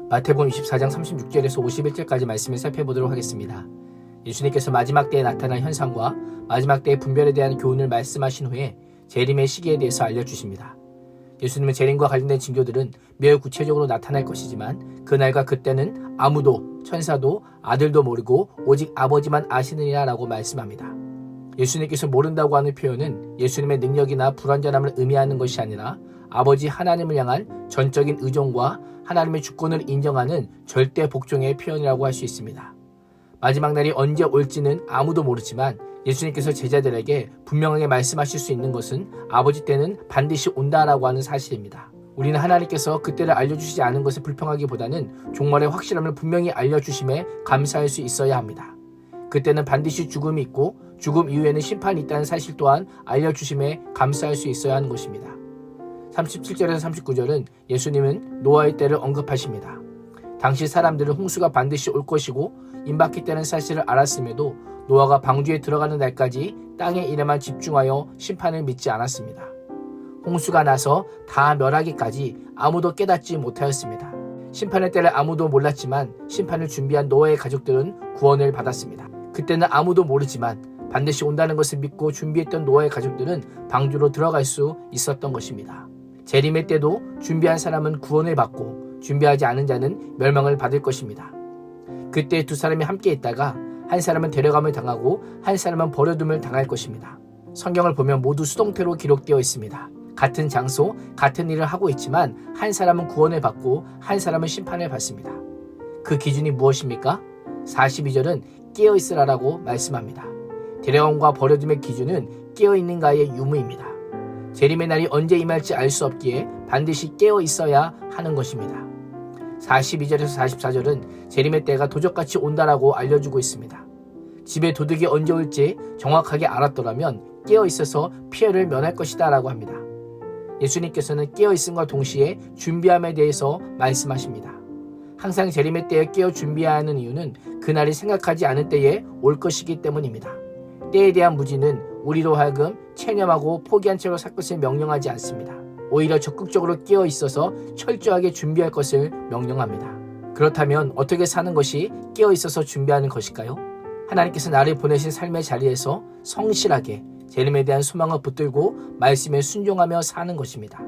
마태복음 24장 36절에서 51절까지 말씀을 살펴보도록 하겠습니다. 예수님께서 마지막 때에 나타날 현상과 마지막 때의 분별에 대한 교훈을 말씀하신 후에 재림의 시기에 대해서 알려주십니다. 예수님은 재림과 관련된 징조들은 매우 구체적으로 나타날 것이지만 그날과 그때는 아무도 천사도 아들도 모르고 오직 아버지만 아시느니라 라고 말씀합니다. 예수님께서 모른다고 하는 표현은 예수님의 능력이나 불완전함을 의미하는 것이 아니라 아버지 하나님을 향한 전적인 의존과 하나님의 주권을 인정하는 절대 복종의 표현이라고 할 수 있습니다. 마지막 날이 언제 올지는 아무도 모르지만 예수님께서 제자들에게 분명하게 말씀하실 수 있는 것은 아버지 때는 반드시 온다라고 하는 사실입니다. 우리는 하나님께서 그때를 알려주시지 않은 것에 불평하기보다는 종말의 확실함을 분명히 알려주심에 감사할 수 있어야 합니다. 그때는 반드시 죽음이 있고 죽음 이후에는 심판이 있다는 사실 또한 알려주심에 감사할 수 있어야 하는 것입니다. 37절에서 39절은 예수님은 노아의 때를 언급하십니다. 당시 사람들은 홍수가 반드시 올 것이고 임박했다는 사실을 알았음에도 노아가 방주에 들어가는 날까지 땅의 일에만 집중하여 심판을 믿지 않았습니다. 홍수가 나서 다 멸하기까지 아무도 깨닫지 못하였습니다. 심판의 때를 아무도 몰랐지만 심판을 준비한 노아의 가족들은 구원을 받았습니다. 그때는 아무도 모르지만 반드시 온다는 것을 믿고 준비했던 노아의 가족들은 방주로 들어갈 수 있었던 것입니다. 재림의 때도 준비한 사람은 구원을 받고 준비하지 않은 자는 멸망을 받을 것입니다. 그때 두 사람이 함께 있다가 한 사람은 데려감을 당하고 한 사람은 버려둠을 당할 것입니다. 성경을 보면 모두 수동태로 기록되어 있습니다. 같은 장소, 같은 일을 하고 있지만 한 사람은 구원을 받고 한 사람은 심판을 받습니다. 그 기준이 무엇입니까? 42절은 깨어있으라라고 말씀합니다. 데려감과 버려둠의 기준은 깨어있는가의 유무입니다. 재림의 날이 언제 임할지 알 수 없기에 반드시 깨어 있어야 하는 것입니다. 42절에서 44절은 재림의 때가 도적같이 온다라고 알려주고 있습니다. 집에 도둑이 언제 올지 정확하게 알았더라면 깨어 있어서 피해를 면할 것이다 라고 합니다. 예수님께서는 깨어 있음과 동시에 준비함에 대해서 말씀하십니다. 항상 재림의 때에 깨어 준비해야 하는 이유는 그날이 생각하지 않은 때에 올 것이기 때문입니다. 때에 대한 무지는 우리로 하여금 체념하고 포기한 채로 살 것을 명령하지 않습니다. 오히려 적극적으로 깨어 있어서 철저하게 준비할 것을 명령합니다. 그렇다면 어떻게 사는 것이 깨어 있어서 준비하는 것일까요? 하나님께서 나를 보내신 삶의 자리에서 성실하게 재림에 대한 소망을 붙들고 말씀에 순종하며 사는 것입니다.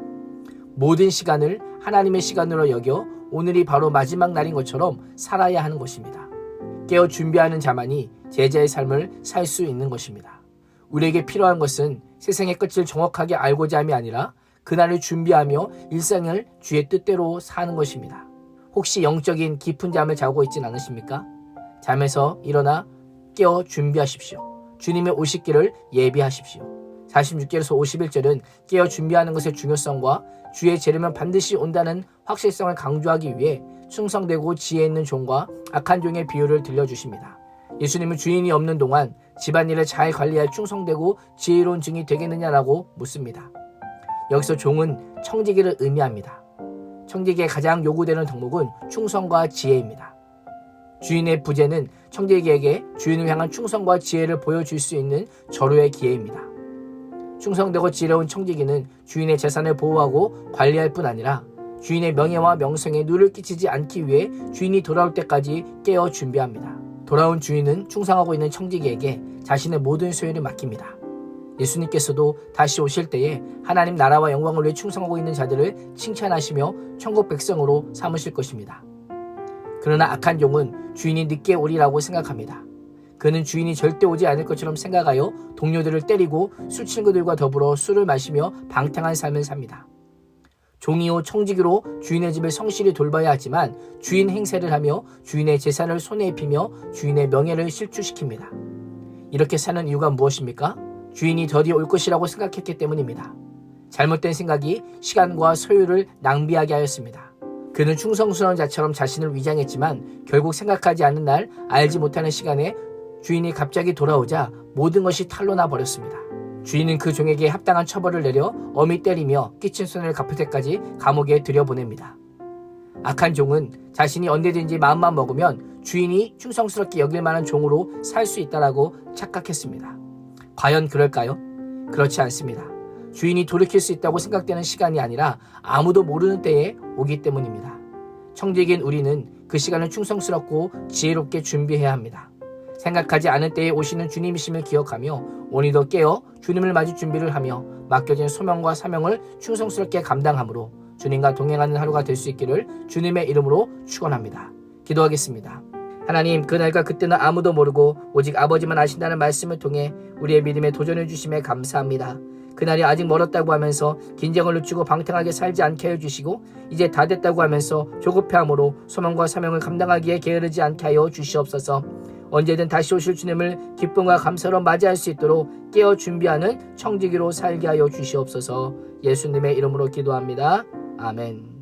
모든 시간을 하나님의 시간으로 여겨 오늘이 바로 마지막 날인 것처럼 살아야 하는 것입니다. 깨어 준비하는 자만이 제자의 삶을 살 수 있는 것입니다. 우리에게 필요한 것은 세상의 끝을 정확하게 알고자 함이 아니라 그날을 준비하며 일상을 주의 뜻대로 사는 것입니다. 혹시 영적인 깊은 잠을 자고 있진 않으십니까? 잠에서 일어나 깨어 준비하십시오. 주님의 오시기를 예비하십시오. 46절에서 51절은 깨어 준비하는 것의 중요성과 주의 재림은 반드시 온다는 확실성을 강조하기 위해 충성되고 지혜 있는 종과 악한 종의 비유를 들려주십니다. 예수님은 주인이 없는 동안 집안일을 잘 관리할 충성되고 지혜로운 종이 되겠느냐라고 묻습니다. 여기서 종은 청지기를 의미합니다. 청지기의 가장 요구되는 덕목은 충성과 지혜입니다. 주인의 부재는 청지기에게 주인을 향한 충성과 지혜를 보여줄 수 있는 절호의 기회입니다. 충성되고 지혜로운 청지기는 주인의 재산을 보호하고 관리할 뿐 아니라 주인의 명예와 명성에 누를 끼치지 않기 위해 주인이 돌아올 때까지 깨어 준비합니다. 돌아온 주인은 충성하고 있는 청지기에게 자신의 모든 소유를 맡깁니다. 예수님께서도 다시 오실 때에 하나님 나라와 영광을 위해 충성하고 있는 자들을 칭찬하시며 천국 백성으로 삼으실 것입니다. 그러나 악한 종은 주인이 늦게 오리라고 생각합니다. 그는 주인이 절대 오지 않을 것처럼 생각하여 동료들을 때리고 술 친구들과 더불어 술을 마시며 방탕한 삶을 삽니다. 종이요 청지기로 주인의 집을 성실히 돌봐야 하지만 주인 행세를 하며 주인의 재산을 손에 입히며 주인의 명예를 실추시킵니다. 이렇게 사는 이유가 무엇입니까? 주인이 더디 올 것이라고 생각했기 때문입니다. 잘못된 생각이 시간과 소유를 낭비하게 하였습니다. 그는 충성스러운 자처럼 자신을 위장했지만 결국 생각하지 않는 날 알지 못하는 시간에 주인이 갑자기 돌아오자 모든 것이 탈로 나 버렸습니다. 주인은 그 종에게 합당한 처벌을 내려 엄히 때리며 끼친 손해를 갚을 때까지 감옥에 들여보냅니다. 악한 종은 자신이 언제든지 마음만 먹으면 주인이 충성스럽게 여길 만한 종으로 살 수 있다라고 착각했습니다. 과연 그럴까요? 그렇지 않습니다. 주인이 돌이킬 수 있다고 생각되는 시간이 아니라 아무도 모르는 때에 오기 때문입니다. 청지기인 우리는 그 시간을 충성스럽고 지혜롭게 준비해야 합니다. 생각하지 않은 때에 오시는 주님이심을 기억하며 오늘도 깨어 주님을 맞을 준비를 하며 맡겨진 소명과 사명을 충성스럽게 감당함으로 주님과 동행하는 하루가 될 수 있기를 주님의 이름으로 축원합니다. 기도하겠습니다. 하나님, 그날과 그때는 아무도 모르고 오직 아버지만 아신다는 말씀을 통해 우리의 믿음에 도전해 주심에 감사합니다. 그날이 아직 멀었다고 하면서 긴장을 늦추고 방탕하게 살지 않게 해주시고 이제 다 됐다고 하면서 조급해함으로 소망과 사명을 감당하기에 게으르지 않게 하여 주시옵소서. 언제든 다시 오실 주님을 기쁨과 감사로 맞이할 수 있도록 깨어 준비하는 청지기로 살게 하여 주시옵소서. 예수님의 이름으로 기도합니다. 아멘.